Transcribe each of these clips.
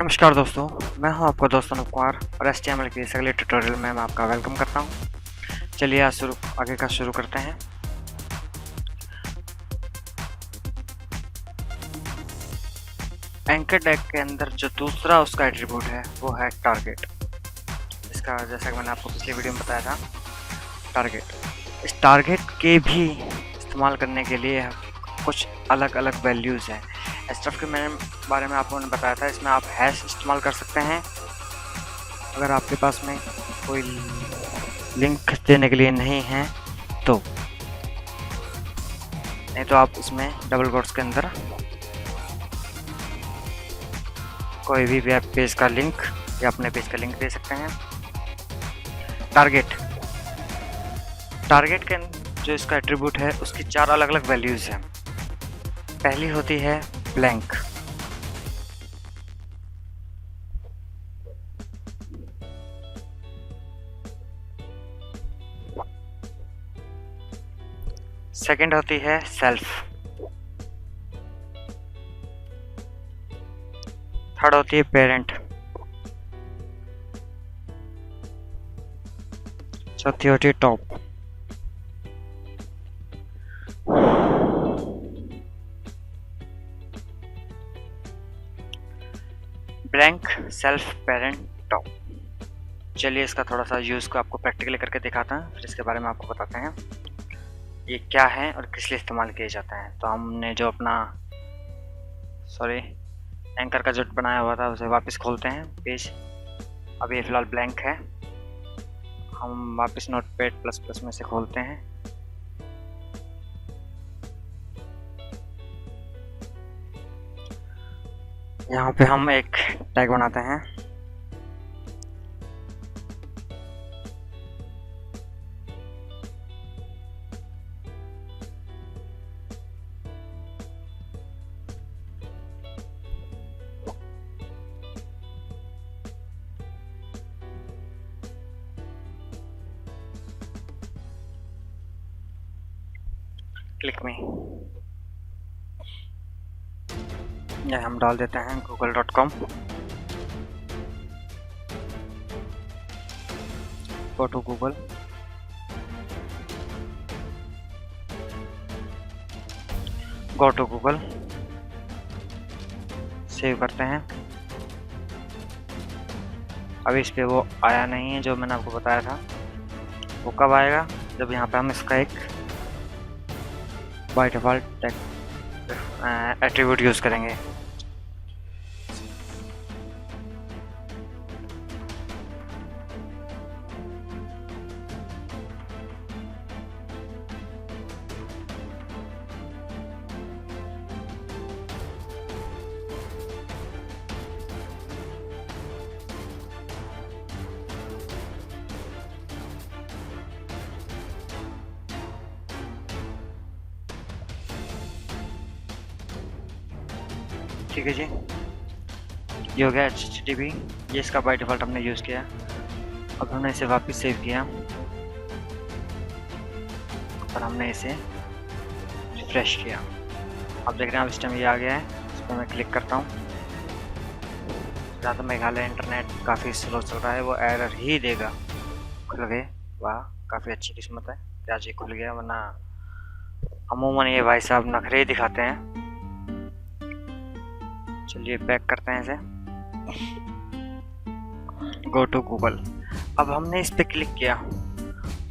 नमस्कार दोस्तों, मैं हूं आपका दोस्त अनूप कुमार और HTML के इस अगले ट्यूटोरियल में मैं आपका वेलकम करता हूं। चलिए आज आगे का शुरू करते हैं। एंकर टैग के अंदर जो दूसरा उसका एट्रीब्यूट है वो है टारगेट। इसका जैसा कि मैंने आपको पिछली वीडियो में बताया था, टारगेट। इस टारगेट के भी इस्तेमाल करने के लिए कुछ अलग अलग वैल्यूज़ हैं। स्टफ के बारे में आपको मैंने बताया था, इसमें आप हैश इस्तेमाल कर सकते हैं अगर आपके पास में कोई लिंक देने के लिए नहीं है तो। नहीं तो आप इसमें डबल कोट्स के अंदर कोई भी वेब पेज का लिंक या अपने पेज का लिंक दे सकते हैं। टारगेट के जो इसका एट्रीब्यूट है उसकी 4 अलग अलग वैल्यूज़ हैं। पहली होती है ब्लैंक। सेकंड होती है सेल्फ। थर्ड होती है पेरेंट। चौथी होती है top. Blank, self, parent, top. चलिए इसका थोड़ा सा यूज़ को आपको प्रैक्टिकली करके दिखाता हूँ, फिर इसके बारे में आपको बताते हैं ये क्या है और किस लिए इस्तेमाल किए जाते हैं। तो हमने जो अपना एंकर का जो बनाया हुआ था उसे वापस खोलते हैं पेज। अब ये फ़िलहाल ब्लैंक है। हम वापस नोटपैड प्लस प्लस में से खोलते हैं। यहाँ पे हम एक टैग बनाते हैं। क्लिक में यह हम डाल देते हैं google.com। Go to Google. Save करते हैं। अभी इस पे वो आया नहीं है जो मैंने आपको बताया था। वो कब आएगा? जब यहाँ पे हम इसका एक बाय डिफ़ॉल्ट एट्रीब्यूट यूज़ करेंगे। ठीक है जी, ये हो गया HTTP। ये इसका बाय डिफ़ॉल्ट हमने यूज़ किया। अब हमने इसे वापस सेव किया और हमने इसे रिफ्रेश किया। अब देख रहे हैं अब इस टाइम ये आ गया है। इस पर मैं क्लिक करता हूँ। ज़्यादा तो मेघालय इंटरनेट काफ़ी स्लो चल रहा है, वो एरर ही देगा। खुल गए, वाह काफ़ी अच्छी किस्मत है कि आज ये खुल गया, वरना अमूमन ये भाई साहब नखरे ही दिखाते हैं। चलिए बैक करते हैं इसे। Go to Google. अब हमने इस पे क्लिक किया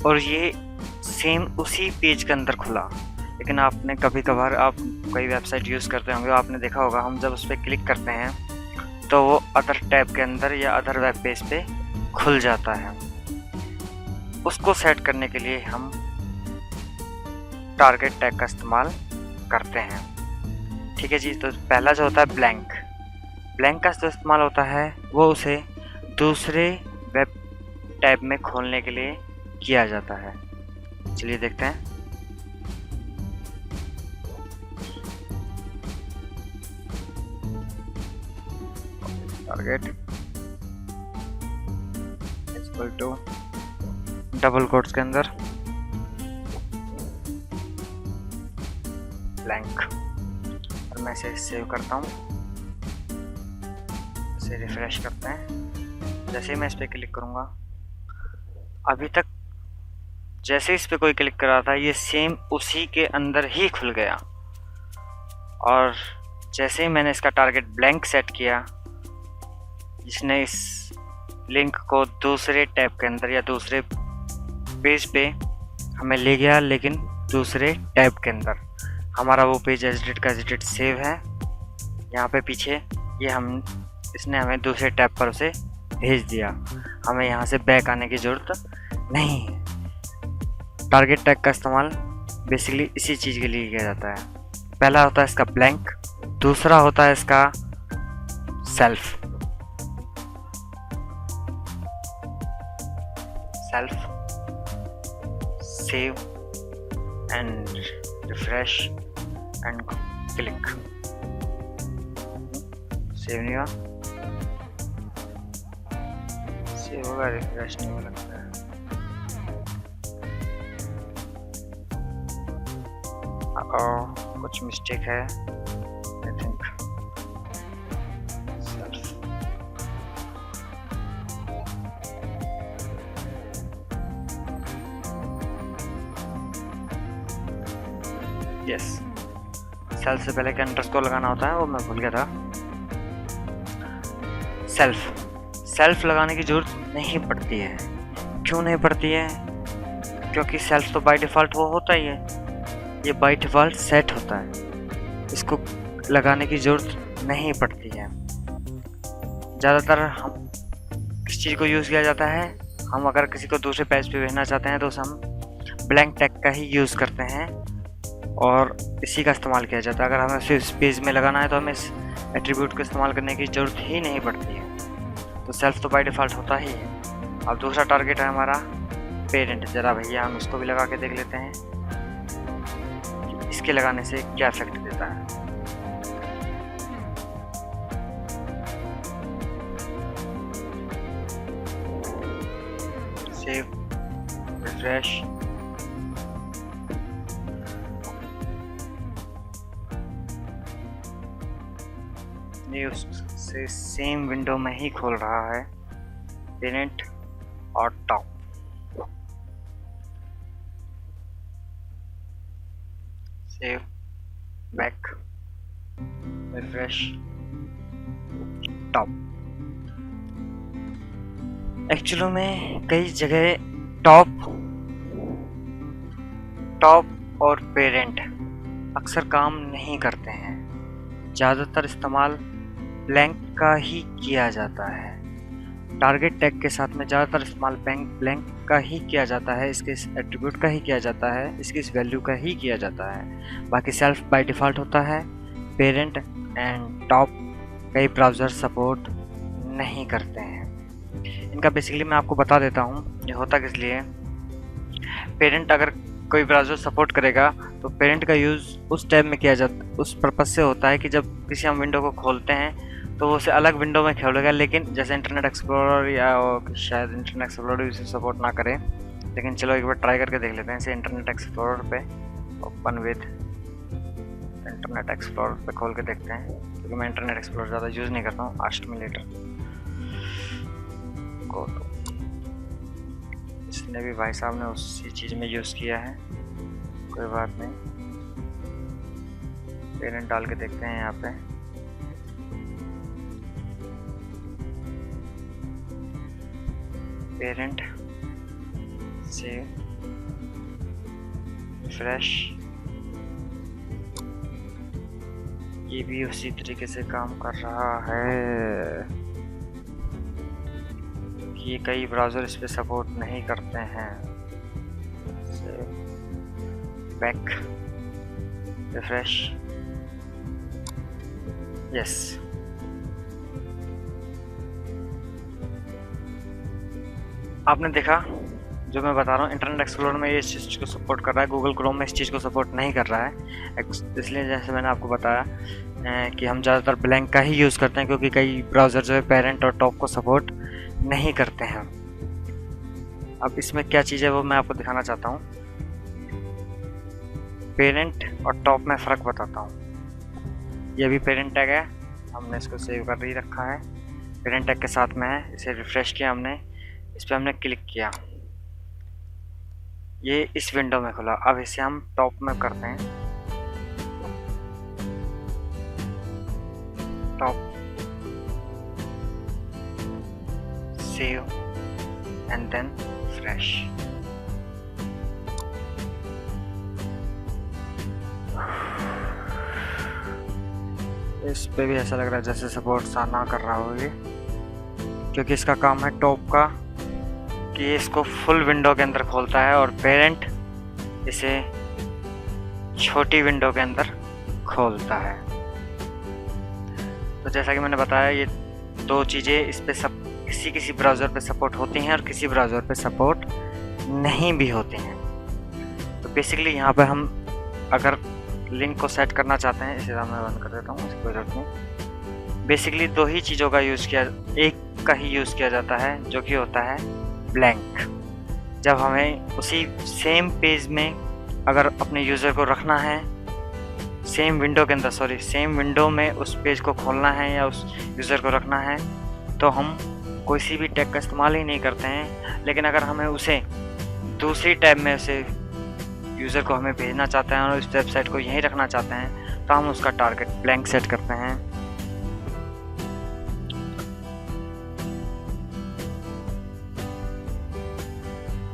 और ये सेम उसी पेज के अंदर खुला। लेकिन आपने कभी कभार आप कोई वेबसाइट यूज़ करते होंगे, आपने देखा होगा हम जब उस पर क्लिक करते हैं तो वो अदर टैब के अंदर या अदर वेब पेज पे खुल जाता है। उसको सेट करने के लिए हम टारगेट टैग का इस्तेमाल करते हैं। ठीक है जी। तो पहला जो होता है ब्लैंक का जो इस्तेमाल होता है वो उसे दूसरे वेब टैब में खोलने के लिए किया जाता है। चलिए देखते हैं। Target equal to double quotes के अंदर ब्लैंक, और मैं इसे सेव करता हूँ। इसे रिफ्रेश करते हैं। जैसे ही मैं इस पर क्लिक करूँगा, अभी तक जैसे इस पर कोई क्लिक कर रहा था ये सेम उसी के अंदर ही खुल गया, और जैसे ही मैंने इसका टारगेट ब्लैंक सेट किया, जिसने इस लिंक को दूसरे टैब के अंदर या दूसरे पेज पे हमें ले गया, लेकिन दूसरे टैब के अंदर। हमारा वो पेज एडिट का एडिट सेव है यहाँ पे पीछे, ये इसने हमें दूसरे टैब पर उसे भेज दिया। हमें यहाँ से बैक आने की ज़रूरत नहीं है। टारगेट टैग का इस्तेमाल बेसिकली इसी चीज़ के लिए किया जाता है। पहला होता है इसका ब्लैंक, दूसरा होता है इसका self. Save and refresh and click. Save नहीं हुआ, सेव होगा, रिफ्रेश नहीं हो लगता है। कुछ मिस्टेक है आई थिंक। यस, सेल्फ से पहले क्या अंडरस्कोर लगाना होता है वो मैं भूल गया था। सेल्फ लगाने की जरूरत नहीं पड़ती है। क्यों नहीं पड़ती है? क्योंकि सेल्फ तो बाय डिफ़ॉल्ट वो होता ही है, ये बाय डिफ़ॉल्ट सेट होता है, इसको लगाने की ज़रूरत नहीं पड़ती है। ज़्यादातर हम किस चीज़ को यूज़ किया जाता है, हम अगर किसी को दूसरे पेज पे भेजना चाहते हैं तो हम ब्लैंक टैग का ही यूज़ करते हैं और इसी का इस्तेमाल किया जाता है। अगर हमें सिर्फ इस पेज में लगाना है तो हमें इस एट्रीब्यूट को इस्तेमाल करने की ज़रूरत ही नहीं पड़ती है। तो सेल्फ तो बाय डिफ़ॉल्ट होता ही है। अब दूसरा टारगेट है हमारा पेरेंट। ज़रा भैया हम इसको भी लगा के देख लेते हैं कि इसके लगाने से क्या इफेक्ट देता है। सेव, रिफ्रेश, ये उससे सेम विंडो में ही खोल रहा है, पेरेंट और top. Save, back, refresh, top. Actually में कई जगह टॉप और पेरेंट अक्सर काम नहीं करते हैं। ज़्यादातर इस्तेमाल ब्लैंक का ही किया जाता है। टारगेट टैग के साथ में ज़्यादातर इस्तेमाल ब्लैंक का ही किया जाता है, इसके इस एट्रीब्यूट का ही किया जाता है, इसकी इस वैल्यू का ही किया जाता है। बाकी सेल्फ बाय डिफ़ॉल्ट होता है। पेरेंट एंड टॉप कई ब्राउज़र सपोर्ट नहीं करते हैं। इनका बेसिकली मैं आपको बता देता हूँ ये होता किस लिए। पेरेंट अगर कोई ब्राउज़र सपोर्ट करेगा तो पेरेंट का यूज़ उस टैब में किया जाता, उस पर्पज़ से होता है कि जब किसी हम विंडो को खोलते हैं तो वो उसे अलग विंडो में खोलेगा। लेकिन जैसे इंटरनेट एक्सप्लोरर या शायद इंटरनेट एक्सप्लोरर भी उसे सपोर्ट ना करे, लेकिन चलो एक बार ट्राई करके देख लेते हैं। इसे इंटरनेट एक्सप्लोरर पे ओपन विद इंटरनेट एक्सप्लोरर पे खोल के देखते हैं, क्योंकि मैं इंटरनेट एक्सप्लोरर ज़्यादा यूज़ नहीं करता हूँ। आस्ट में लेटर को तो इसने भी भाई साहब ने उसी चीज़ में यूज़ किया है, कोई बात नहीं। पेरेंट डाल के देखते हैं यहाँ पे। पेरेंट, सेव, रिफ्रेश, ये भी उसी तरीके से काम कर रहा है कि ये कई ब्राउज़र इस पे सपोर्ट नहीं करते हैं। Back, refresh, yes. आपने देखा जो मैं बता रहा हूँ, इंटरनेट एक्सप्लोरर में ये इस चीज़ को सपोर्ट कर रहा है, गूगल क्रोम में इस चीज़ को सपोर्ट नहीं कर रहा है। इसलिए जैसे मैंने आपको बताया कि हम ज़्यादातर ब्लैंक का ही यूज़ करते हैं, क्योंकि कई ब्राउज़र जो है पेरेंट और टॉप को सपोर्ट नहीं करते हैं। अब इसमें क्या चीज़ है वो मैं आपको दिखाना चाहता हूँ। पेरेंट और टॉप में फ़र्क बताता हूँ। ये भी पेरेंट टैग है, हमने इसको सेव कर ही रखा है। पेरेंट टैग के साथ में है। इसे रिफ्रेश किया हमने, इस पर हमने क्लिक किया, ये इस विंडो में खुला। अब इसे हम टॉप में करते हैं, top, save and then fresh. इस पे भी ऐसा लग रहा है जैसे सपोर्ट सा ना कर रहा हो ये, क्योंकि इसका काम है टॉप का कि इसको फुल विंडो के अंदर खोलता है और पेरेंट इसे छोटी विंडो के अंदर खोलता है। तो जैसा कि मैंने बताया, ये दो चीज़ें इस पे सब किसी ब्राउज़र पे सपोर्ट होती हैं और किसी ब्राउज़र पे सपोर्ट नहीं भी होती हैं। तो बेसिकली यहाँ पे हम अगर लिंक को सेट करना चाहते हैं, इसे मैं बंद कर देता हूँ, कोई जरूरत नहीं। बेसिकली दो ही चीज़ों का यूज़ किया, एक का ही यूज़ किया जाता है जो कि होता है ब्लैंक। जब हमें उसी सेम पेज में अगर अपने यूज़र को रखना है, सेम विंडो के अंदर, सेम विंडो में उस पेज को खोलना है या उस यूज़र को रखना है, तो हम कोई सी भी टैग का इस्तेमाल ही नहीं करते हैं। लेकिन अगर हमें उसे दूसरी टैब में उसे यूज़र को हमें भेजना चाहते हैं और उस वेबसाइट को यहीं रखना चाहते हैं, तो हम उसका टारगेट ब्लैंक सेट करते हैं।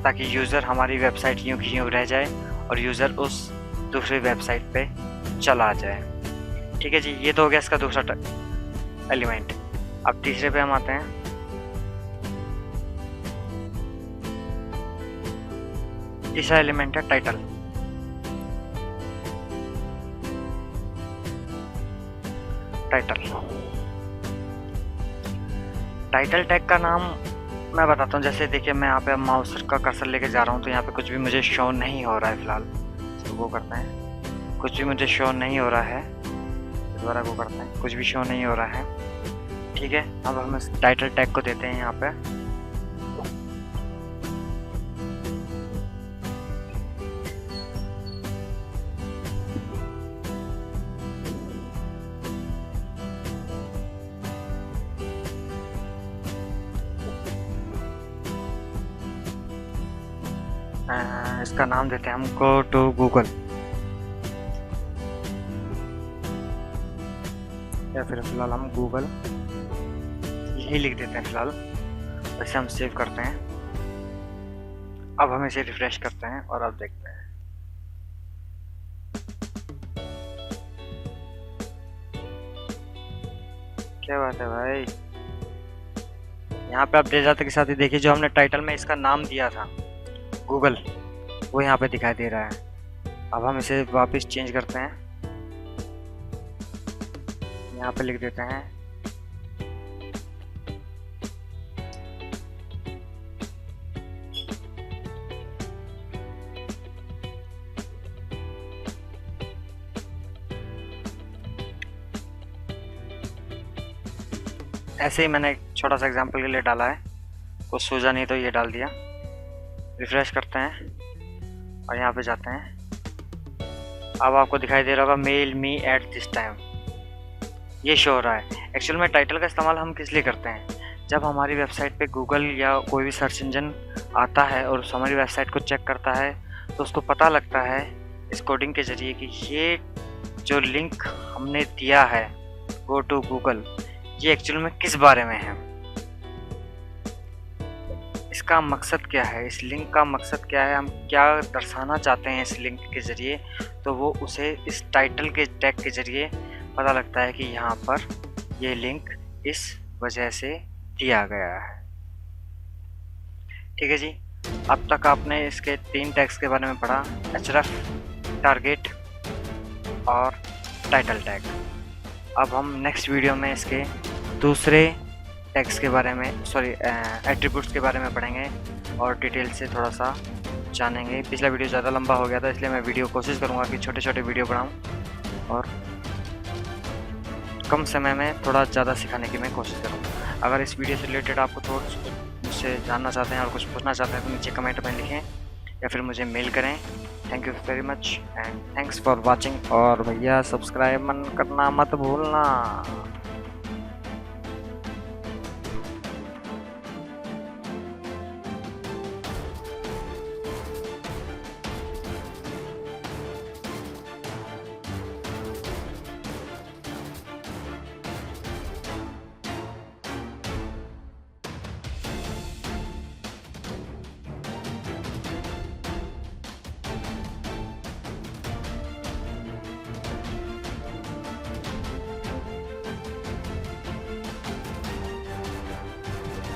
ताकि यूज़र हमारी वेबसाइट यूं की यूं रह जाए और यूज़र उस दूसरी वेबसाइट पे चला जाए। ठीक है जी, ये तो हो गया इसका दूसरा एलिमेंट। अब तीसरे पे हम आते हैं। तीसरा एलिमेंट है टाइटल। टाइटल टैग का नाम मैं बताता हूँ। जैसे देखिए, मैं यहाँ पे माउस का कर्सर लेके जा रहा हूँ, तो यहाँ पे कुछ भी मुझे शो नहीं हो रहा है फिलहाल। तो वो करते हैं, कुछ भी मुझे शो नहीं हो रहा है, दोबारा वो करते हैं, कुछ भी शो नहीं हो रहा है। ठीक है, अब हम इस टाइटल टैग को देते हैं यहाँ पे इसका नाम देते हैं हम गो टू गूगल, या फिर फिलहाल हम गूगल यही लिख देते हैं फिलहाल। वैसे हम सेव करते हैं। अब हम इसे रिफ्रेश करते हैं और अब देखते हैं। क्या बात है भाई, यहाँ पे आप देख जाते के साथ ही देखिए, जो हमने टाइटल में इसका नाम दिया था गूगल, वो यहाँ पे दिखाई दे रहा है। अब हम इसे वापस चेंज करते हैं, यहाँ पे लिख देते हैं ऐसे ही। मैंने एक छोटा सा एग्जांपल के लिए डाला है, कुछ सूझा नहीं तो ये डाल दिया। रिफ्रेश करते हैं और यहाँ पे जाते हैं। अब आपको दिखाई दे रहा होगा mail me at this time, ये शो हो रहा है। एक्चुअल में टाइटल का इस्तेमाल हम किस लिए करते हैं? जब हमारी वेबसाइट पे गूगल या कोई भी सर्च इंजन आता है और उस हमारी वेबसाइट को चेक करता है, तो उसको पता लगता है इस कोडिंग के ज़रिए कि ये जो लिंक हमने दिया है गो टू गूगल, ये एक्चुअल में किस बारे में है, इसका मकसद क्या है, इस लिंक का मकसद क्या है, हम क्या दर्शाना चाहते हैं इस लिंक के ज़रिए। तो वो उसे इस टाइटल के टैग के ज़रिए पता लगता है कि यहाँ पर ये लिंक इस वजह से दिया गया है। ठीक है जी, अब तक आपने इसके 3 टैग्स के बारे में पढ़ा, href, टारगेट और टाइटल टैग। अब हम नेक्स्ट वीडियो में इसके दूसरे टैग्स के बारे में, एट्रीब्यूट्स के बारे में पढ़ेंगे और डिटेल से थोड़ा सा जानेंगे। पिछला वीडियो ज़्यादा लंबा हो गया था, इसलिए मैं वीडियो कोशिश करूँगा कि छोटे छोटे वीडियो बनाऊँ और कम समय में थोड़ा ज़्यादा सिखाने की मैं कोशिश करूँगा। अगर इस वीडियो से रिलेटेड आपको थोड़ा मुझसे जानना चाहते हैं और कुछ पूछना चाहते हैं तो नीचे कमेंट में लिखें या फिर मुझे मेल करें। Thank you very much and thanks for watching. और भैया सब्सक्राइब करना मत भूलना।